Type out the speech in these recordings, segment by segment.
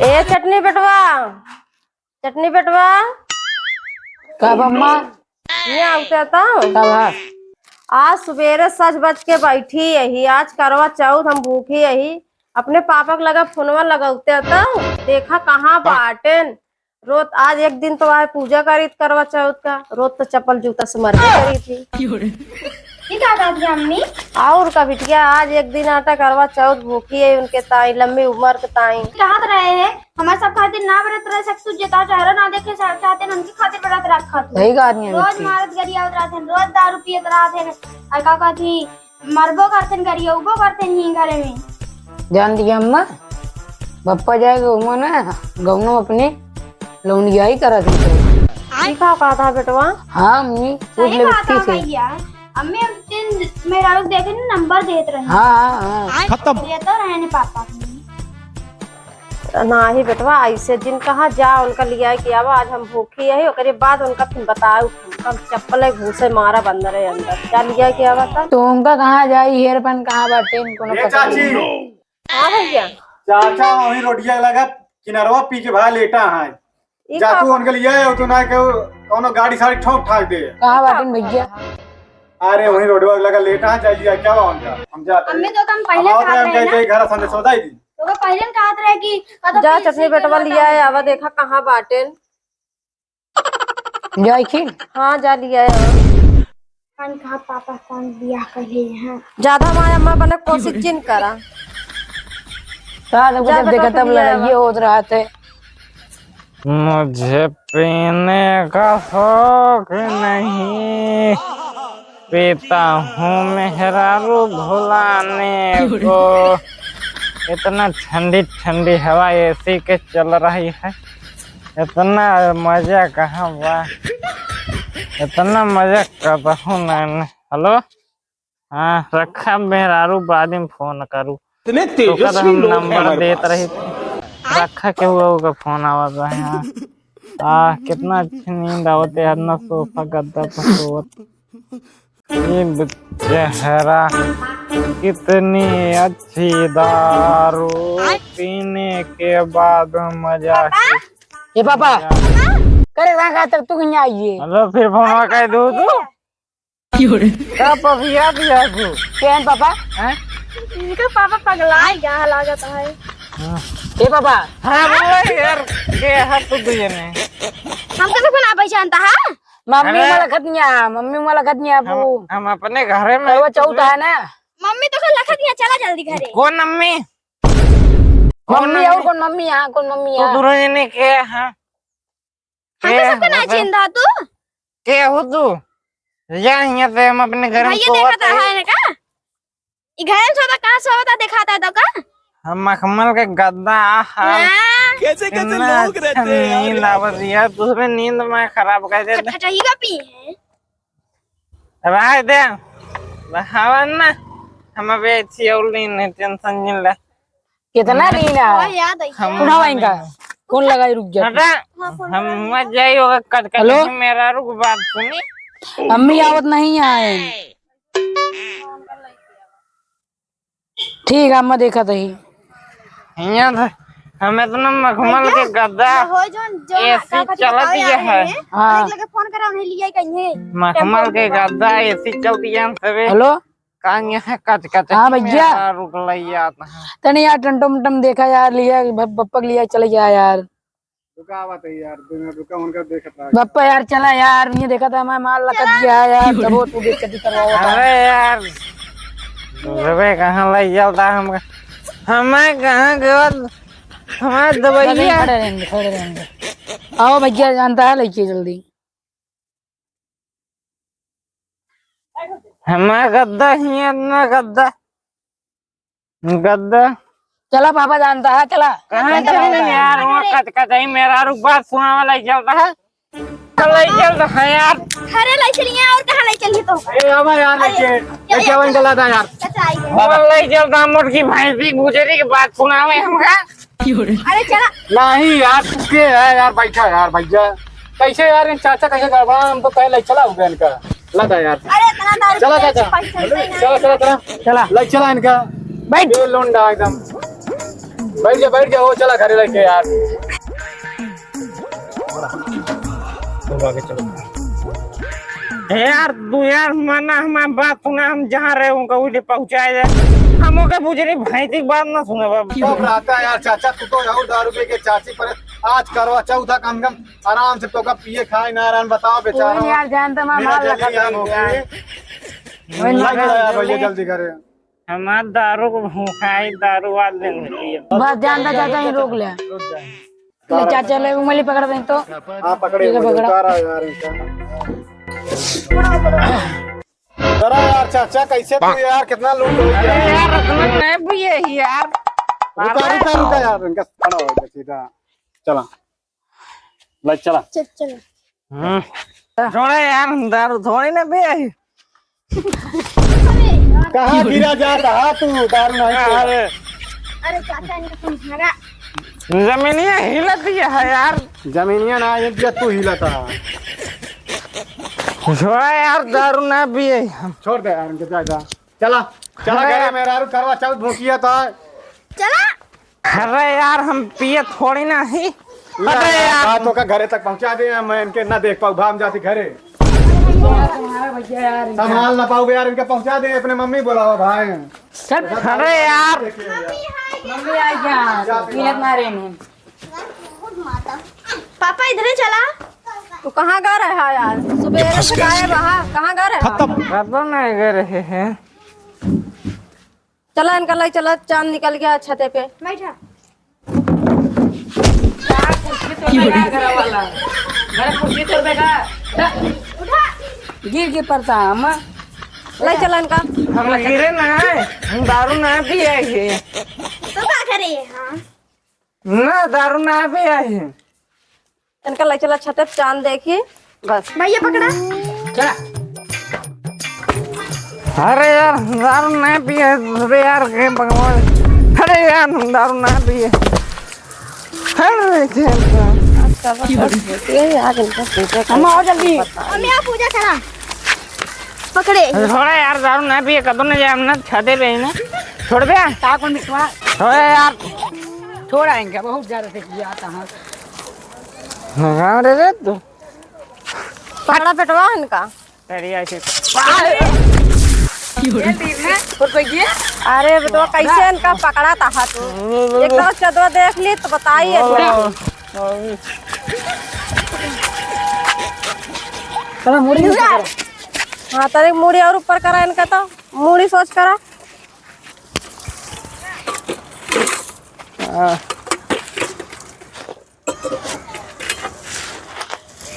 ए चटनी बेटवा, चटनी बेटवा कब अम्मा? ये आवते था। कब? आज सवेरे सज बज के बैठी यही, आज करवा चौथ हम भूखी यही। अपने पापा के लगा फोनवा लगाते था, देखा कहाँ बाटेन। रोज आज एक दिन तो आए पूजा करी करवा चौथ का, रोज तो चप्पल जूता से मर करी थी। अम्मी और का बिटिया आज एक दिन आटा करवा चौथ भूखी है उनके ताई, लंबी उम्र के ताई। कहाँ रहे हैं हमारे सब खातिर ना बरत रहे, सब तुझे चेहरा ना देखे चाहते हैं, उनकी खातिर बरत रख खाते सही कहा नहीं रोज मारत गरिया उतराते हैं, रोज दारू पियत रहते हैं। और का कहती मरबो करते हैं गरिया उबो करते हैं घरे में। जान दिया अम्मा, पप्पा जाएगा उमा ना गवनो अपने लौंडिया ही करा थी। ठीक कहा था बेटवा। हाँ अम्मी पूछ ले बच्ची से। भैया अम्मी हम दिन मेरा लोग देखे नंबर देते रहे। हाँ खत्म ये तो रहने पापा ना ही बेटवा ऐसे जिन कहा जा उनका लिया कि अब आज हम भूखी है, ओकरे बाद उनका फिर बताओ कब चप्पल घूसे मारा बंदर है अंदर क्या लिया क्या बता। तो उनका कहाँ जाई हेयरपन कहाँ बाटे इनको पता नहीं। हाँ भैया चाचा वही रोटिया लगा किनारवा पी के भाई लेटा है जा तू उनके लिए है तो ना कोनो गाड़ी सारी ठोक ठाक दे। कहाँ बाटे भैया? अरे वही रोडवा लगा लेटा है जाइए क्या हुआ हम जाते अम्मी तो हम पहले खाते हैं ना, घर संदेश होता ही थी तो वो पहले कहत रहे कि जा चटनी बेटवा लिया है, आवा देखा कहाँ बाटे। जाई खी हाँ जा लिया है। कौन कहा पापा कौन बियाह कर लिए हैं। ज्यादा माया अम्मा बने कोशिश जिन करा। जब देखा तब लड़ाई होत रहा थे। मुझे पीने का शौक नहीं, पीता हूँ मेहरारू भुलाने को। इतना ठंडी ठंडी हवा एसी के चल रही है, इतना मजा कहाँ हुआ, इतना मजा करता हूँ मैंने। हेलो हाँ रखा मेहरारू बाद में फोन करूँ तो हम नंबर देते रही थी, रखा के हुआ होगा फोन आवाज है। कितना अच्छी नींद आवते है ना सोफा गद्दा पर सोवत। ये चेहरा कितनी अच्छी दारू पीने के बाद मजा। ये पापा करे रहा तक तू कहीं आइए। हेलो फिर फोन कह दो तू क्या पपिया दिया तू क्या पापा हैं? इनका पापा पगला गया लागत है। ए पापा हाँ बोलो यार के है तू तुझे ने हमको तो ना पहचानता है। मम्मी वाला खतनिया हम अपने घरे में वो चौथा है ना। मम्मी तो कल लखत दिया चला जल्दी घरे। कौन मम्मी मम्मी और कौन मम्मी यहाँ कौन मम्मी तू यहाँ दुरों ने के है हमको सबको ना चिंता तू के हो तू या यहाँ पे हम अपने घर में भैया देखता है ना का ई घर में सोता कहां सोता दिखाता है तो का हम मखमल के गद्दा कैसे कैसे लोग रहते हैं नींद आवत यार दूसरे नींद में खराब कर दे खटखटाईगा पी है। रह दे हवा ना हम अबे अच्छी और नहीं टेंशन नहीं ले कितना नींद और है। याद आई सुनाओ इनका कौन लगाई रुक जा। हटा हम मत जाई होगा कट हेलो? कट मेरा रुक बात सुनी अम्मी आवत नहीं आए। ठीक है अम्मा देखा तो ही यहाँ हमें तो ना मखमल के गद्दा हो जो एसी चला दिया है। हाँ लगे फोन करा उन्हें लिया कहीं मखमल के गद्दा एसी चलती है सबे हेलो कहाँ है कच कच हाँ भैया। रुक लई आता है तने यार टंटम टम देखा यार लिया बप्पा के लिया चले गया यार। रुका बात है यार रुका उनका देखता बप्पा यार चला यार ये देखा था मैं माल लकत गया यार चलो तू बेइज्जती करवाओ। अरे यार रवे कहाँ लई चलता हम हमें कहाँ गया हमारे दवाइयाँ खड़े रहेंगे आओ भैया जानता है लेके जल्दी। हमारा गद्दा ही है ना गद्दा गद्दा चला पापा जानता है चला कहाँ चलते यार वहाँ कच कच ही मेरा रुक बात सुना वाला ही चलता है लई चलता है यार घरे ले चलिए और कहां ले चलिए तो ए अब यार लेके वन चला था यार चाचा आई है। वो लई चलता मुर्गी भैंसी गुजरी की बात सुनावे हमका अरे चला नहीं यार के है यार बैठा यार भैया कैसे यार इन चाचा कैसे गड़बड़ा हमको पहले चला हुआ इनका लगा यार। अरे इतना दारू चला पीने चाचा से पैसा नहीं चला चला चला चला लग चला इनका बैठ ये लोंडा एकदम बैठ जा वो चला घरे लेके यार। तुम आगे चलो यार तू यार माना हमारी बात सुना, हम जहाँ रहे उनका उधर पहुँचाए जाए। हम ओके बुझरी भैंसी बात ना सुने बाबा। तो रहता है यार चाचा, तू तो और दारू पी के चाची पर आज करवा चौथा कम कम आराम से तो का पिए खाए ना आराम बताओ बेचारा। यार जानता मैं माल लगा भैया जल्दी करे। हमार दारू को भूखाई दारू आज दिन मिली है। बस जानता चाचा ही रोक ले चाचा ले उंगली पकड़ दें तो। हाँ पकड़े पकड़ा यार जरा यार चाचा कैसे तू यार कितना लूट हो गया यार रत्ना नहीं भी है यार। रुका यार इनका खड़ा हो सीधा चला ले चला चल थोड़ा यार दारू थोड़ी ना भी है। कहाँ गिरा जाता है तू दारू नहीं अरे अरे चाचा इनका समझाना। जमीनिया हिलती है यार। जमीनिया ना ये तू हिलाता है। थोड़ा यार दारू ना भी है। छोड़ दे यार इनके जा चला चला गया मेरा करवा चौथ भूखिया था। चला अरे यार हम पिए थोड़ी ना ही। अरे यार तो का घरे तक पहुंचा दे, मैं इनके ना देख पाऊँ भाम जाती घरे संभाल ना पाऊँ यार इनके पहुंचा दे अपने मम्मी बुलाओ भाई। अरे यार मम्मी आ जा पीनत मारे नहीं। पापा इधर ही चला। तू कहाँ गा रहा है यार? सुबह से गायब रहा, कहाँ गा रहा है? पता नहीं कर रहे हैं। चला इनका लाई चला, चांद निकल गया छते पे। बैठा गिर के पड़ता हम लाई चला इनका। हम गिरे ना है, हम दारू ना पिए है। तो क्या करे? हाँ ना दारू ना पिए है। इनका लाई चला छते पे, चांद देखिए बस। भैया पकड़ा। चला अरे यार दारू ना पिए। अरे यार के भगवान। अरे यार दारू ना पिए। अरे हम आओ जल्दी। मम्मी आप पूजा करा। पकड़े थोड़ा यार दारू ना पिए कदम ना जाए ना छते पे ना छोड़ दे ताको मिटवा थोड़ा यार छोड़ा इनका बहुत ज्यादा से किया आता है। कहाँ रे तू पकड़ा पेटवा इनका। तेरी ऐसी अरे बेटवा कैसे इनका पकड़ा था तू? एक बार चदवा देख ली तो बताइए। चलो मुड़ी हाँ तारे मूड़ी और ऊपर करा इनका, तो मूड़ी सोच करा।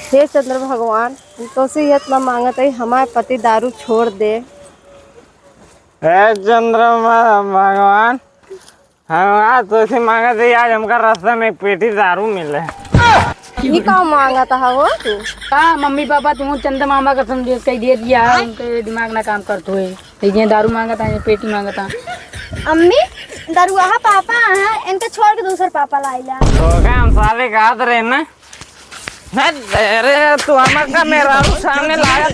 हे चंद्र भगवान, तो से इतना मांगत है हमारे पति दारू छोड़ दे। हे चंद्रमा भगवान, हम आज तो से मांगा थे आज हमका रास्ता में एक पेटी दारू मिले। ये का मांगा था वो तू? हाँ मम्मी पापा तुम चंदा मामा का समझे कह दे दिया है, उनके दिमाग ना काम करते हुए ये दारू मांगा था, ये पेटी मांगा था। अम्मी दरुआ पापा है, इनके छोड़ के दूसरा पापा लाइला। तो क्या हम साले का हाथ रहे ना? अरे तू हमारा मेरा सामने लाया।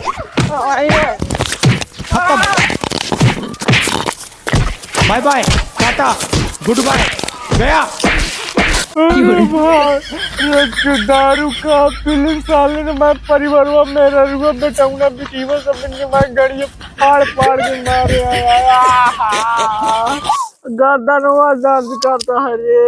Bye bye tata good bye गया। दारू का फिल्म साले ने मैं परिवार मेरा रुआ बेटाऊंगा बिटीवा सब इनके मैं गाड़ी फाड़ फाड़ के मारे आया। गर्दन हुआ दर्द करता है रे।